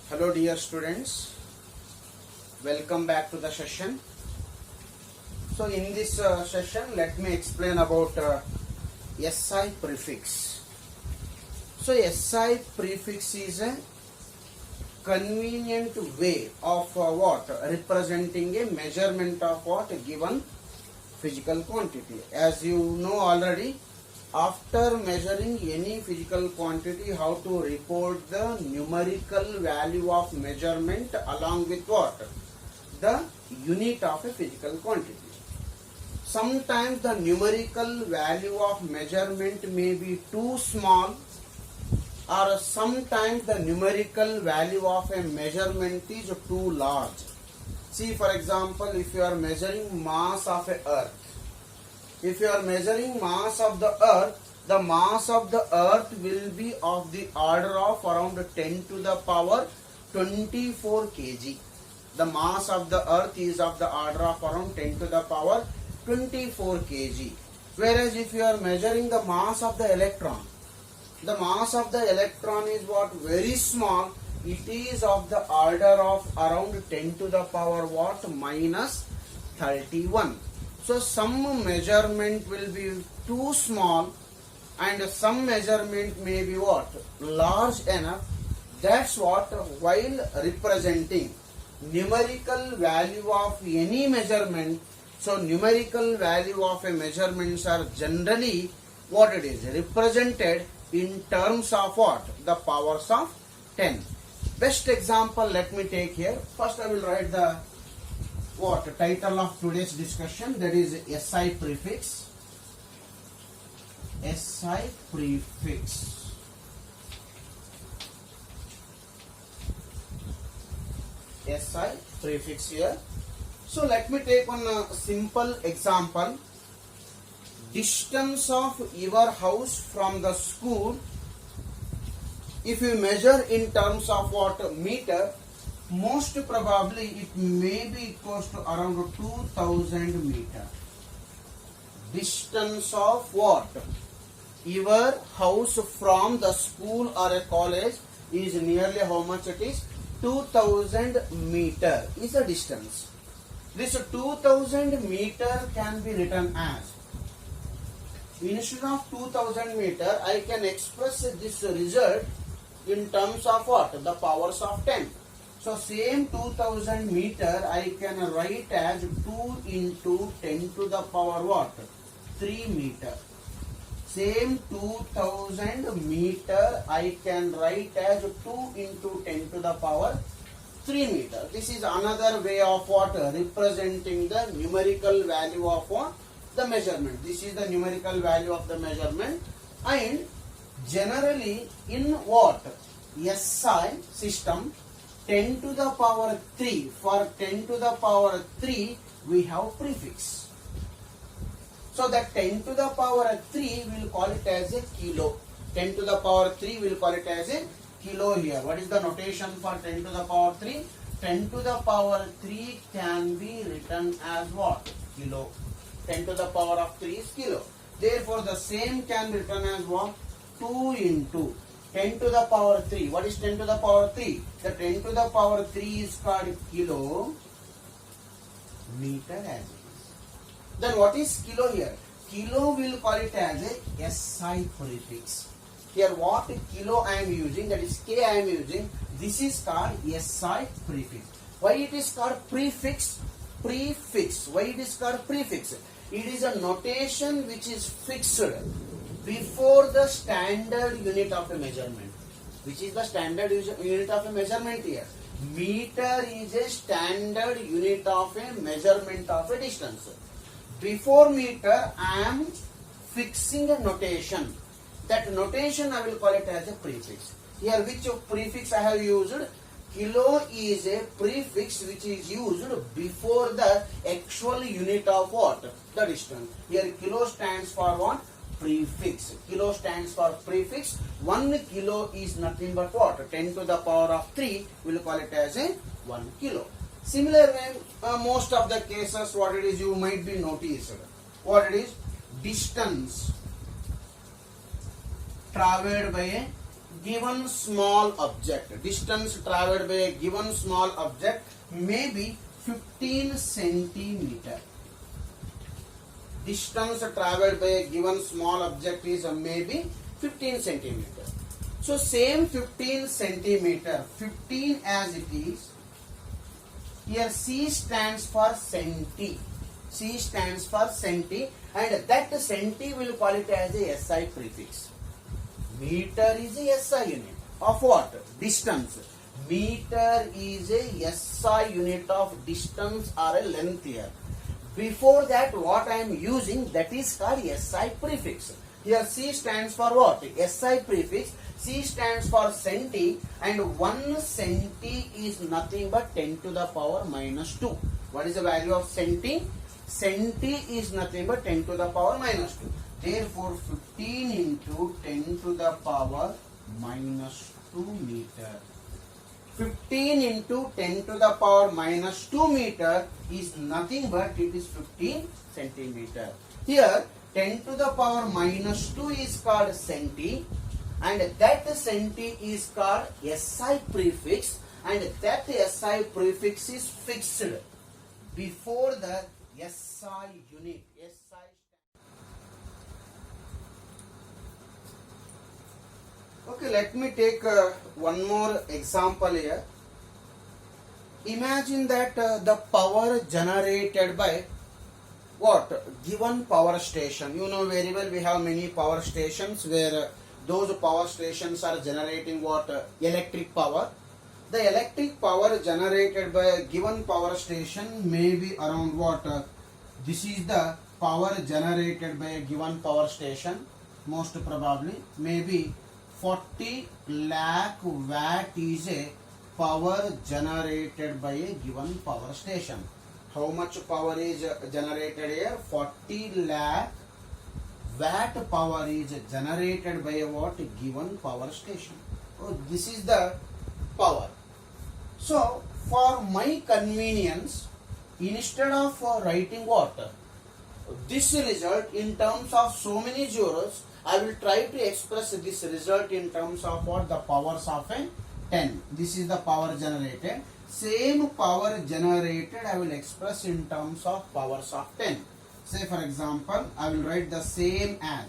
Hello dear students, welcome back to the session. So in this session let me explain about SI prefix. So SI prefix is a convenient way of what? Representing a measurement of what? Given physical quantity. As you know already, after measuring any physical quantity, how to report the numerical value of measurement along with what? The unit of a physical quantity. Sometimes the numerical value of measurement may be too small, or sometimes the numerical value of a measurement is too large. See, for example, if you are measuring mass of a earth, if you are measuring mass of the mass of the earth will be of the order of around 10 to the power 24 kg. The mass of the earth is of the order of around 10 to the power 24 kg. Whereas if you are measuring the mass of the electron is what? Very small. It is of the order of around 10 to the power what? Minus 31. So some measurement will be too small and some measurement may be what? Large enough. That's what, while representing numerical value of any measurement, so numerical value of a measurements are generally what it is? Represented in terms of what? The powers of 10. Best example let me take here. First I will write the title of today's discussion, that is SI prefix. SI prefix. SI prefix here. So let me take one simple example. Distance of your house from the school, if you measure in terms of what? Meter, most probably it may be equals to around 2000 meter. Distance of what? Your house from the school or a college is nearly how much it is? 2000 meter is a distance. This 2000 meter can be written as, instead of 2000 meter, I can express this result in terms of what? The powers of 10. So same 2000 meter I can write as 2 into 10 to the power what? 3 meter. Same 2000 meter I can write as 2 into 10 to the power 3 meter. This is another way of what? Representing the numerical value of what? The measurement. This is the numerical value of the measurement. And generally in what? SI system, 10 to the power 3, for 10 to the power 3 we have prefix. So that 10 to the power 3 we will call it as a kilo. 10 to the power 3 we will call it as a kilo here. What is the notation for 10 to the power 3? 10 to the power 3 can be written as what? Kilo. 10 to the power of 3 is kilo. Therefore the same can be written as what? 2 into 10 to the power 3. What is 10 to the power 3? The 10 to the power 3 is called kilo meter as it is. Then what is kilo here? Kilo will call it as a SI prefix. Here what kilo I am using, that is K I am using, this is called SI prefix. Why it is called prefix? Prefix. Why it is called prefix? It is a notation which is fixed before the standard unit of a measurement. Which is the standard unit of a measurement here? Meter is a standard unit of a measurement of a distance. Before meter I am fixing a notation. That notation I will call it as a prefix. Here which prefix I have used? Kilo is a prefix which is used before the actual unit of what? The distance. Here kilo stands for what? Prefix. Kilo stands for prefix. 1 kilo is nothing but what? 10 to the power of 3. We will call it as a 1 kilo. Similar way, most of the cases what it is you might be noticed. What it is? Distance traveled by a given small object, distance traveled by a given small object may be 15 centimeter. Distance traveled by a given small object is maybe 15 centimeter. So same 15 centimeter, 15 as it is. Here C stands for centi. C stands for centi, and that centi will call it as a SI prefix. Meter is a SI unit of what? Distance. Meter is a SI unit of distance or a length here. Before that, what I am using, that is called SI prefix. Here C stands for what? SI prefix. C stands for centi, and 1 centi is nothing but 10 to the power minus 2. What is the value of centi? Centi is nothing but 10 to the power minus 2. Therefore, 15 into 10 to the power minus 2 meter. 15 into 10 to the power minus 2 meter is nothing but it is 15 centimeter. Here 10 to the power minus 2 is called centi, and that centi is called SI prefix, and that SI prefix is fixed before the SI unit. Okay, let me take one more example here. Imagine that the power generated by what? Given power station. You know very well we have many power stations where those power stations are generating what? Electric power. The electric power generated by a given power station may be around what? This is the power generated by a given power station. Most probably maybe 40 lakh watt is a power generated by a given power station. How much power is generated here? 40 lakh watt power is generated by a what? Given power station. So this is the power. So for my convenience, instead of writing what? This result in terms of so many zeros, I will try to express this result in terms of what? The powers of a 10. This is the power generated. Same power generated I will express in terms of powers of 10. Say for example, I will write the same as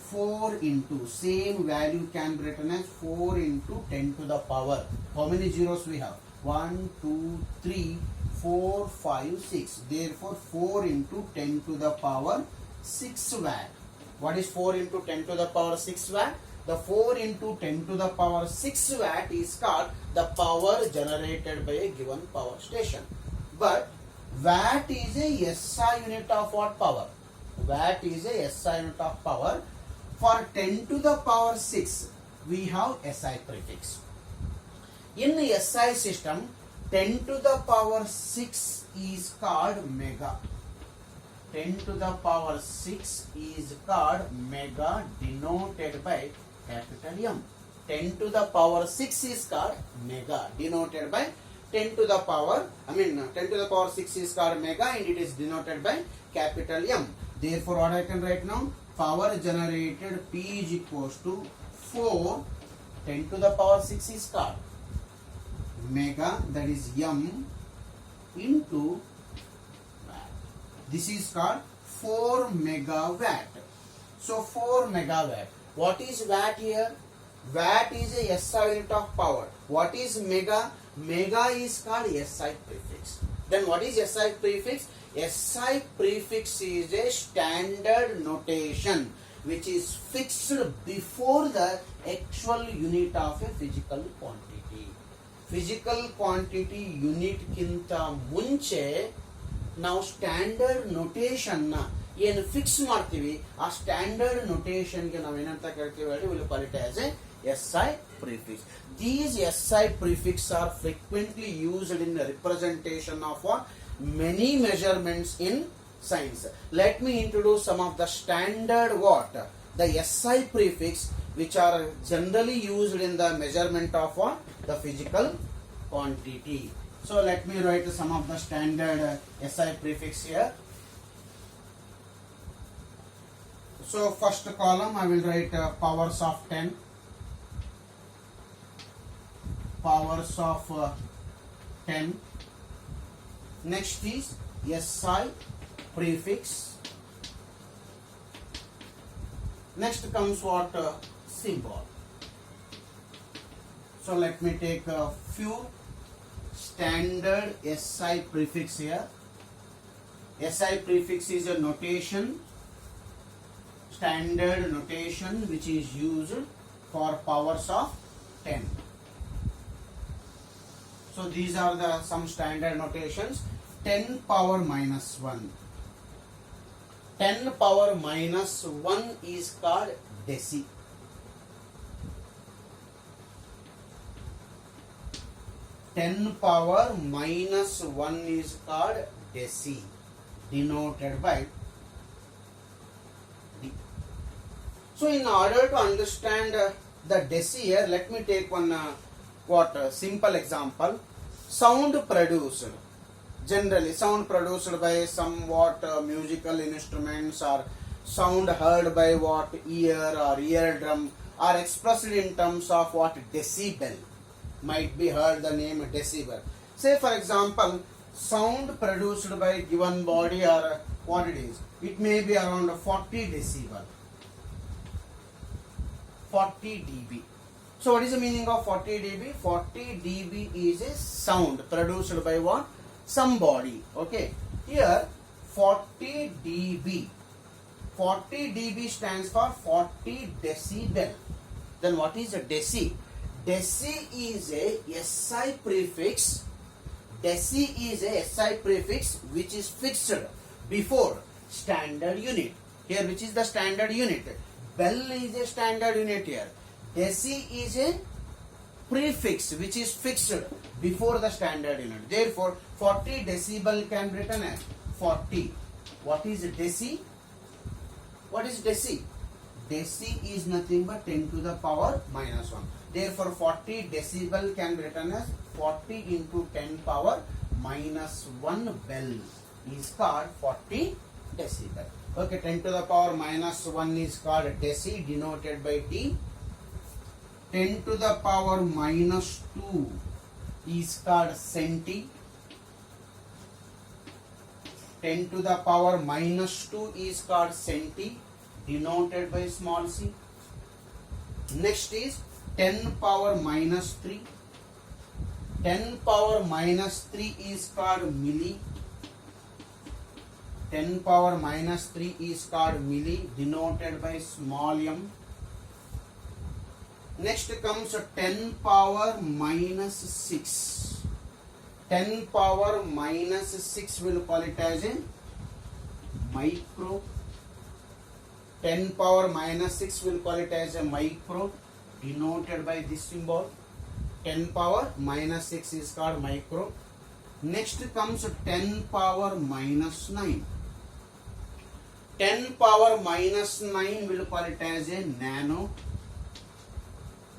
4 into, same value can be written as 4 into 10 to the power. How many zeros we have? 1, 2, 3, 4, 5, 6. Therefore 4 into 10 to the power 6 watt. What is 4 into 10 to the power 6 watt? The 4 into 10 to the power 6 watt is called the power generated by a given power station. But watt is a SI unit of what power? Watt is a SI unit of power. For 10 to the power 6, we have SI prefix. In the SI system, 10 to the power 6 is called mega. 10 to the power 6 is called mega, denoted by capital M. 10 to the power 6 is called mega, denoted by 10 to the power, 10 to the power 6 is called mega, and it is denoted by capital M. Therefore, what I can write now? Power generated P is equals to 4, 10 to the power 6 is called mega, that is M, into watt. This is called 4 megawatt. So 4 megawatt. What is watt here? Watt is a SI unit of power. What is mega? Mega is called SI prefix. Then what is SI prefix? SI prefix is a standard notation which is fixed before the actual unit of a physical quantity. Physical quantity unit ಕಿಂತ ಮುಂಚೆ ನಾವು standard notation ನ ಏನು fix ಮಾಡ್ತೀವಿ, ಆ standard notation ಗೆ ನಾವು ಏನಂತ ಕರಿತೀವಿ ಹೇಳಿ, will call it as A SI prefix. These SI prefix are frequently used in the representation of what? Many measurements in science. Let me introduce some of the standard what? The SI prefix which are generally used in the measurement of what? The physical quantity. So let me write some of the standard SI prefix here. So first column I will write powers of 10. powers of 10. Next is SI prefix. Next comes what? Symbol. So let me take a few standard SI prefix here. SI prefix is a notation, standard notation which is used for powers of 10. So these are the some standard notations. 10 power minus 1. 10 power minus 1 is called deci. 10 power minus 1 is called deci, denoted by D. So in order to understand the deci here, let me take one simple example. Sound produced. Generally, sound produced by somewhat musical instruments, or sound heard by what ear or eardrum, are expressed in terms of what decibel. Might be heard the name decibel. Say for example, sound produced by given body or what it is. It may be around 40 decibel. 40 dB. So what is the meaning of 40 dB? 40 dB is a sound produced by what? Some body. Okay. Here 40 dB. 40 dB stands for 40 decibel. Then what is a deci? Deci is a SI prefix. Deci is a SI prefix which is fixed before standard unit. Here which is the standard unit? Bell is a standard unit here. Deci is a prefix which is fixed before the standard unit. Therefore, 40 decibel can be written as 40. What is deci? What is deci? Deci is nothing but 10 to the power minus 1. Therefore, 40 decibel can be written as 40 into 10 power minus 1 bell is called 40 decibel. Okay, 10 to the power minus 1 is called deci, denoted by D. 10 to the power minus 2 is called centi. 10 to the power minus 2 is called centi, denoted by small c. Next is 10 power minus 3. 10 power minus 3 is called milli. 10 power minus 3 is called milli, denoted by small m. Next comes 10 power minus 6. 10 power minus 6 will call it as a micro. 10 power minus 6 will call it as a micro, denoted by this symbol. 10 power minus 6 is called micro. Next comes 10 power minus 9. 10 power minus 9 will call it as a nano.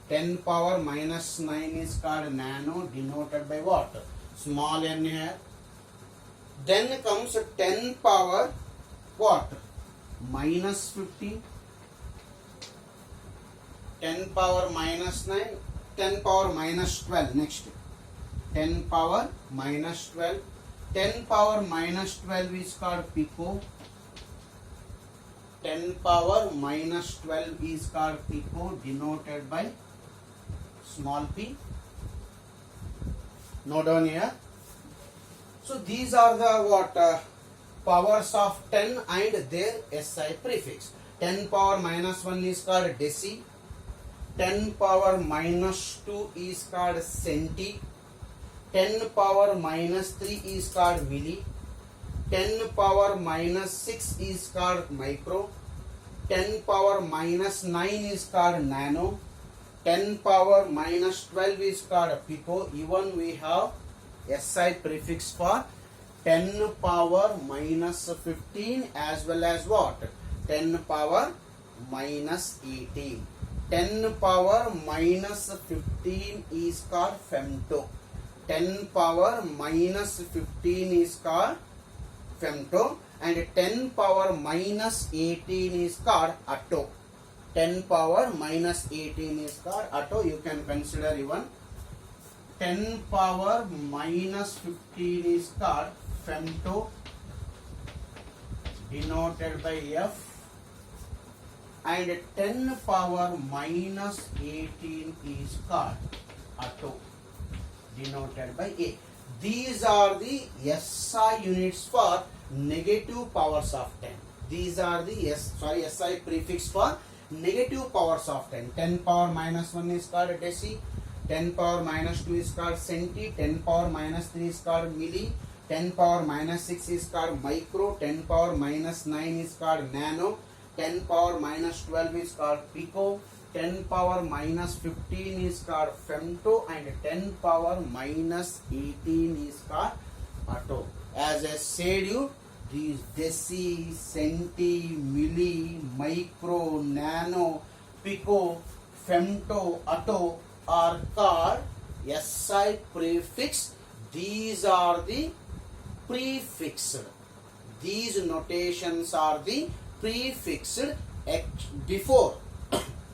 10 power minus 9 is called nano, denoted by what? Small n here. Then comes 10 power what? Minus 15. 10 power minus 9. 10 power minus 12 next. 10 power minus 12. 10 power minus 12 is called pico. 10 power minus 12 is called pico, denoted by small p. Note down here. So these are the what powers of 10 and their SI prefix. 10 power minus 1 is called deci. 10 power minus 2 is called centi. 10 power minus 3 is called milli. 10 power minus 6 is called micro. 10 power minus 9 is called nano. 10 power minus 12 is called pico. Even we have SI prefix for 10 power minus 15 as well as what? 10 power minus 18. 10 power minus 15 is called femto. 10 power minus 15 is called femto, and 10 power minus 18 is called atto. 10 power minus 18 is called atto. You can consider even 10 power minus 15 is called femto, denoted by F, and 10 power minus 18 is called atto, denoted by A. These are the SI units for negative powers of 10. These are the SI prefix for negative powers of 10. 10 power minus 1 is called deci, 10 power minus 2 is called centi, 10 power minus 3 is called milli, 10 power minus 6 is called micro, 10 power minus 9 is called nano, 10 power minus 12 is called pico, 10 power minus 15 is called femto, and 10 power minus 18 is called atto. As I said you, these deci, centi, milli, micro, nano, pico, femto, atto are called SI prefix. These are the prefixed. These notations are the prefixed before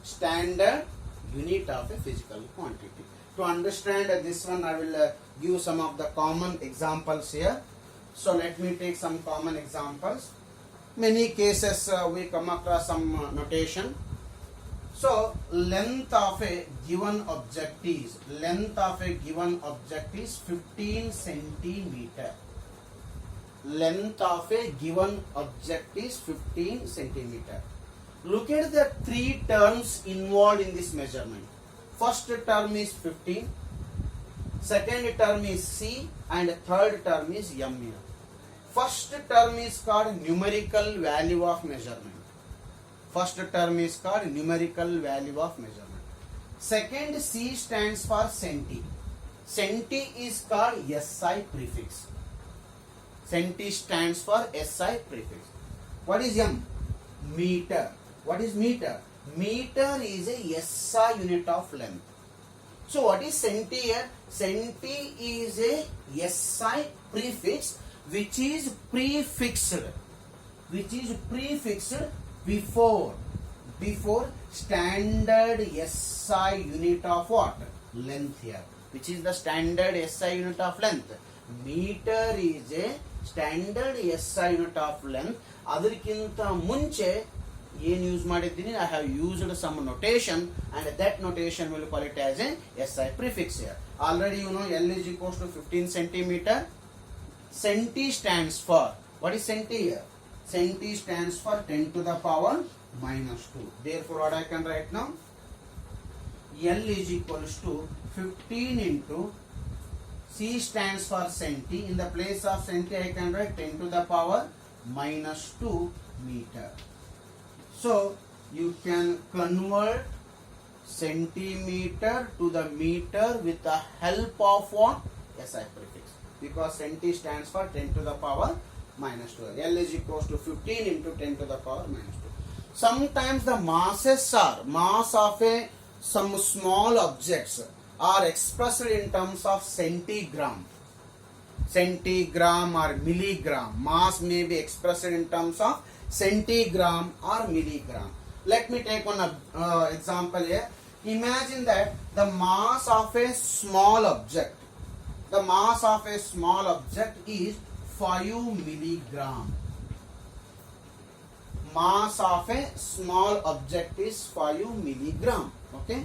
standard unit of a physical quantity. To understand this one, I will give some of the common examples here. So let me take some common examples. Many cases we come across some notation. So length of a given object is 15 centimeter. Length of a given object is 15 centimeter. Look at the three terms involved in this measurement. First term is 15, second term is C, and third term is M here. First term is called numerical value of measurement. First term is called numerical value of measurement. Second, C stands for centi. Centi is called SI prefix. Centi stands for SI prefix. What is M? Meter. What is meter? Meter is a SI unit of length. So what is centi here? Centi is a SI prefix which is prefixed before standard SI unit of what? Length here. Which is the standard SI unit of length? Meter is a standard SI unit of length. ಅದಕ್ಕಿಂತ ಮುಂಚೆ ಏನು use ಮಾಡಿದ್ದೀನಿ, I have used some notation, and that notation will call it as a SI prefix here. Already you know L is equals to 15 centimeter. Centi stands for, what is centi here? Centi stands for 10 to the power minus 2. Therefore what I can write now? L is equals to 15 into C stands for centi. In the place of centi I can write 10 to the power minus 2 meter. So you can convert centimeter to the meter with the help of what? SI prefix. Because centi stands for 10 to the power minus 2. L is equals to 15 into 10 to the power minus 2. Sometimes the masses are, mass of some small objects are expressed in terms of centigram. Centigram or milligram. Mass may be expressed in terms of centigram or milligram. Let me take one example here. Imagine that the mass of a small object, is 5 milligram. Mass of a small object is 5 milligram. Okay.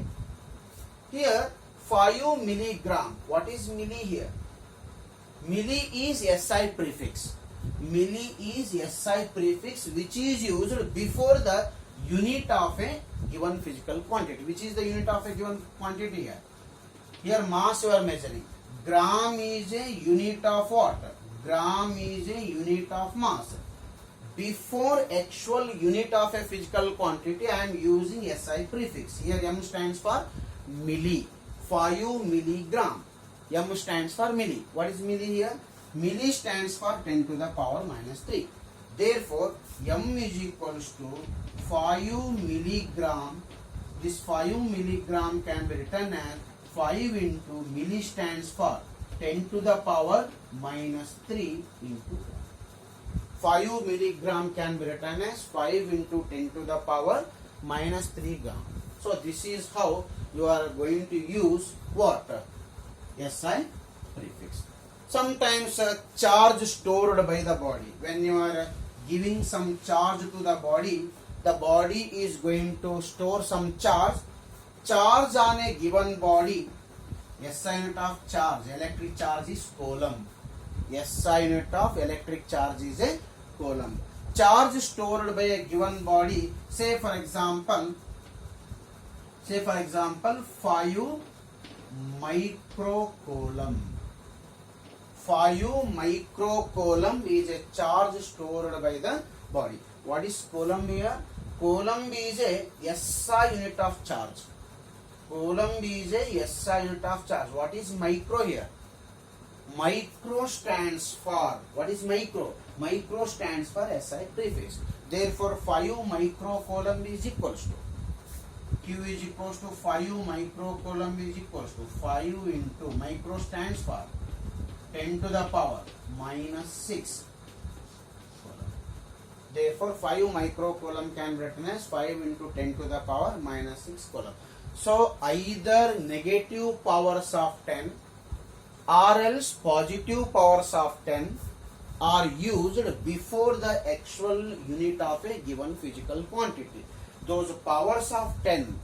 Here 5 milligram. What is milli here? Milli is SI prefix. Milli is SI prefix which is used before the unit of a given physical quantity. Which is the unit of a given quantity here? Here mass you are measuring. Gram is a unit of what? Gram is a unit of mass. Before actual unit of a physical quantity I am using SI prefix. Here M stands for milli. 5 milligram. M stands for milli. What is milli here? Milli stands for 10 to the power minus 3. Therefore, M is equals to 5 milligram. This 5 milligram can be written as 5 into milli stands for 10 to the power minus 3 into 5 milligram can be written as 5 into 10 to the power minus 3 gram. So this is how you are going to use what? SI prefix. Sometimes charge stored by the body. When you are giving some charge to the body is going to store some charge. Charge on a given body, SI unit of charge, electric charge is coulomb. SI unit of electric charge is a coulomb. Charge stored by a given body, say for example 5 microcoulomb. 5 microcoulomb is a charge stored by the body. What is coulomb here? Coulomb is a SI unit of charge. Coulomb is a SI unit of charge. What is micro here? Micro stands for, what is micro? Micro stands for SI prefix. Therefore 5 microcoulomb is equals to, Q is equals to 5 microcoulomb is equals to 5 into, micro stands for 10 to the power minus 6 coulomb. Therefore 5 microcoulomb can be written as 5 into 10 to the power minus 6 coulomb. So either negative powers of 10 or else positive powers of 10 are used before the actual unit of a given physical quantity. Those powers of 10,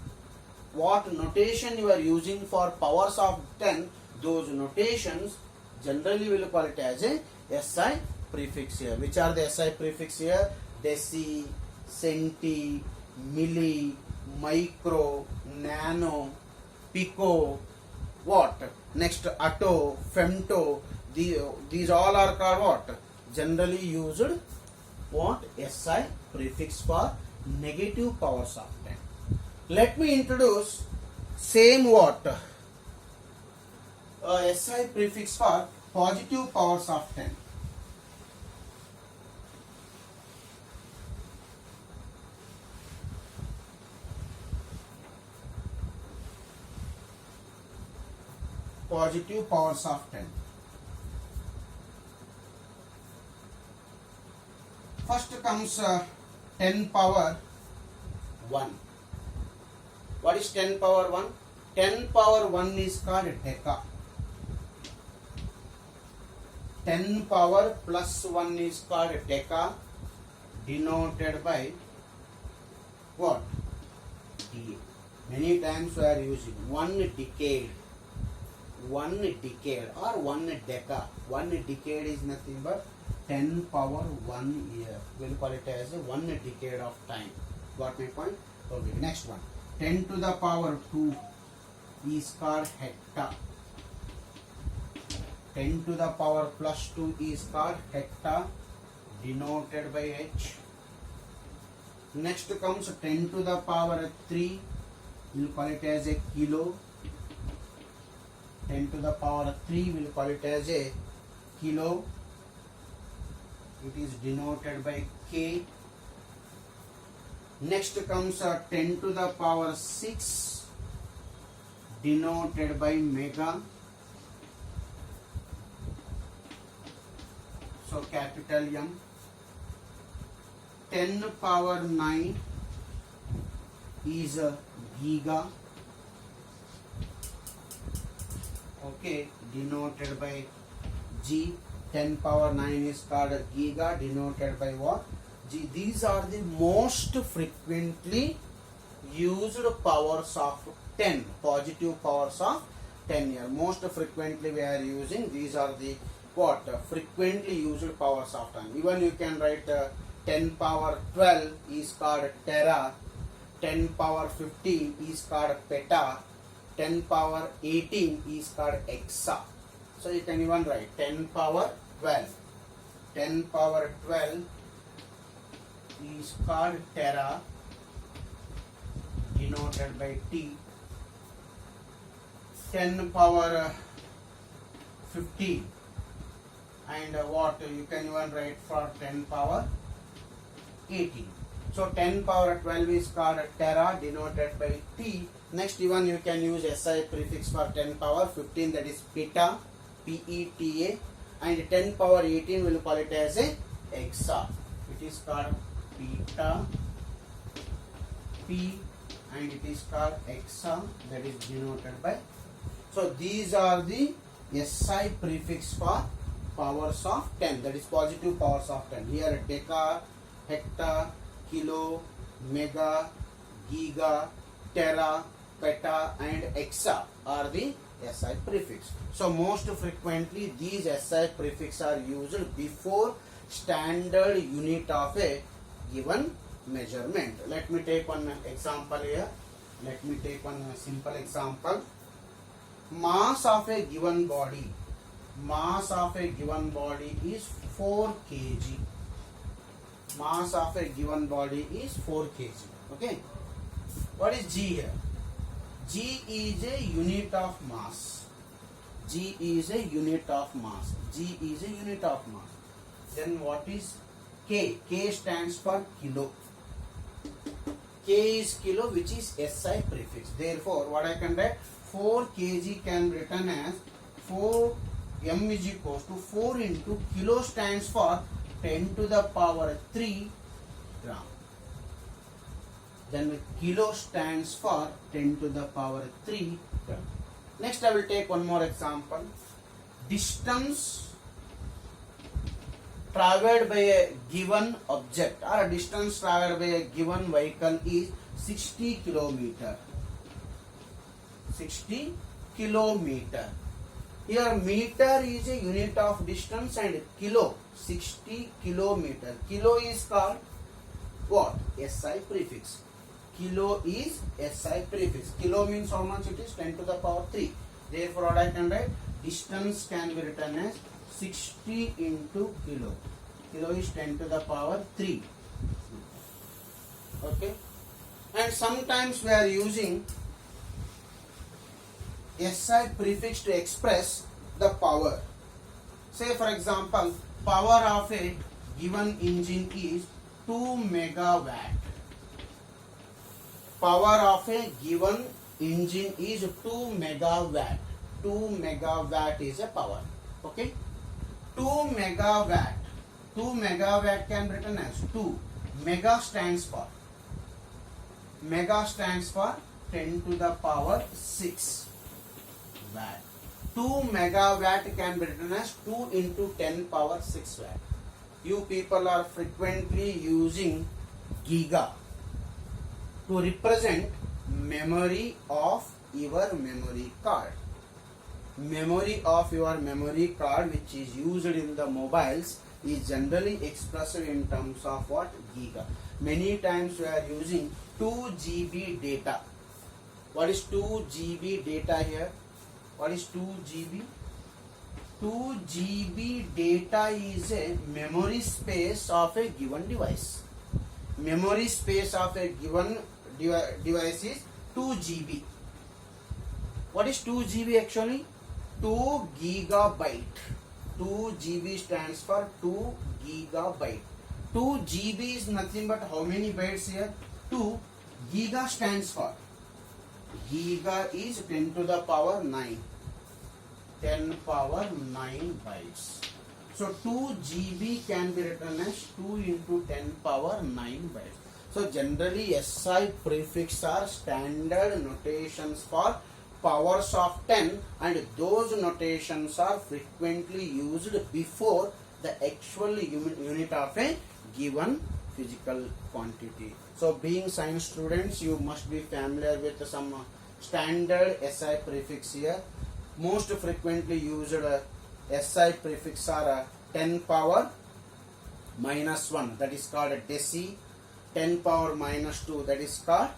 what notation you are using for powers of 10, those notations generally will call it as a SI prefix here. Which are the SI prefix here? Deci, centi, milli, micro, nano, pico, what? Next atto, femto, these all are called what? Generally used what? SI prefix for negative powers of 10. Let me introduce same what? SI prefix for positive powers of 10. Positive powers of 10. First comes 10 power 1. What is 10 power 1? 10 power 1 is called deca. 10 power plus 1 is called deca, denoted by what? D. Many times we are using 1 decade. 1 decade or 1 deca. 1 decade is nothing but 10 power 1 year. We'll call it as a 1 decade of time. Got my point? Okay, next one. 10 to the power 2 is called hecta. 10 to the power plus 2 is called hecta, denoted by H. Next comes 10 to the power 3. We'll call it as a kilo. 10 to the power 3 we'll call it as a kilo. It is denoted by K. Next comes 10 to the power 6, denoted by mega. So capital M. 10 power 9 is a giga. Okay, denoted by G. 10 power 9 is called a giga, denoted by what? G. These are the most frequently used powers of 10, positive powers of 10 here. Most frequently we are using, these are the what? Frequently used powers of 10. Even you can write 10 power 12 is called tera, 10 power 15 is called peta, 10 power 18 is called exa. So you can even write 10 power 12. 10 power 12 is called tera, denoted by T. 10 power 15 and what you can even write for 10 power 18. So 10 power 12 is called tera, denoted by T. Next even you can use SI prefix for 10 power 15, that is peta, P-E-T-A, and 10 power 18 we will call it as a exa. It is called peta, P, and it is called exa, that is denoted by So these are the SI prefix for powers of 10, that is positive powers of 10. Here deca, hecta, kilo, mega, giga, tera, peta and exa are the SI prefix. So most frequently these SI prefix are used before standard unit of a given measurement. Let me take one example here. Let me take one simple example. Mass of a given body. Mass of a given body is 4 kg. Mass of a given body is 4 kg. Okay. What is G here? G is a unit of mass. G is a unit of mass. G is a unit of mass. Then what is K? K stands for kilo. K is kilo, which is SI prefix. Therefore, what I can write? 4 kg can be written as 4 m is equals to 4 into kilo stands for 10 to the power 3 gram. Then kilo stands for 10 to the power 3 gram. Next I will take one more example. Distance traveled by a given object or a distance traveled by a given vehicle is 60 kilometer. 60 kilometer. Here meter is a unit of distance and kilo 60 kilometer. Kilo is called what? SI prefix. Kilo is SI prefix. Kilo means how much it is? 10 to the power 3. Therefore what I can write? Distance can be written as 60 into kilo. Kilo is 10 to the power 3. Okay. And sometimes we are using SI prefix to express the power. Say for example, power of a given engine is 2 megawatt. Power of a given engine is 2 megawatt. 2 megawatt is a power. Okay. 2 megawatt. 2 megawatt can be written as 2. Mega stands for 10 to the power 6 watt. 2 megawatt can be written as 2 into 10 power 6 watt. You people are frequently using giga to represent memory of your memory card. Memory of your memory card, which is used in the mobiles, is generally expressed in terms of what? Giga. Many times we are using 2 GB data. What is 2 GB data here? What is 2 GB? 2 GB data is a memory space of a given device. Memory space of a given device is 2 GB. What is 2 GB actually? 2 gigabyte. 2 GB stands for 2 gigabyte. 2 GB is nothing but how many bytes here? 2. Giga stands for, giga is 10 to the power 9. 10 power 9 bytes. So 2 GB can be written as 2 into 10 power 9 bytes. So generally SI prefix are standard notations for powers of 10, and those notations are frequently used before the actual unit of a given physical quantity. So being science students, you must be familiar with some standard SI prefix here. Most frequently used SI prefix are 10 power minus 1, that is called deci. 10 power minus 2, that is called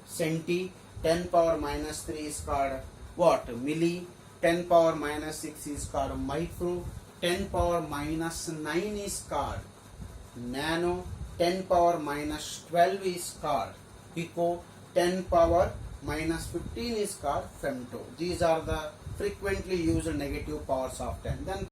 centi. 10 power minus 3 is called what? Milli. 10 power minus 6 is called micro. 10 power minus 9 is called nano. 10 power minus 12 is called pico. 10 power minus 15 is called femto. These are the frequently used negative powers of 10. Then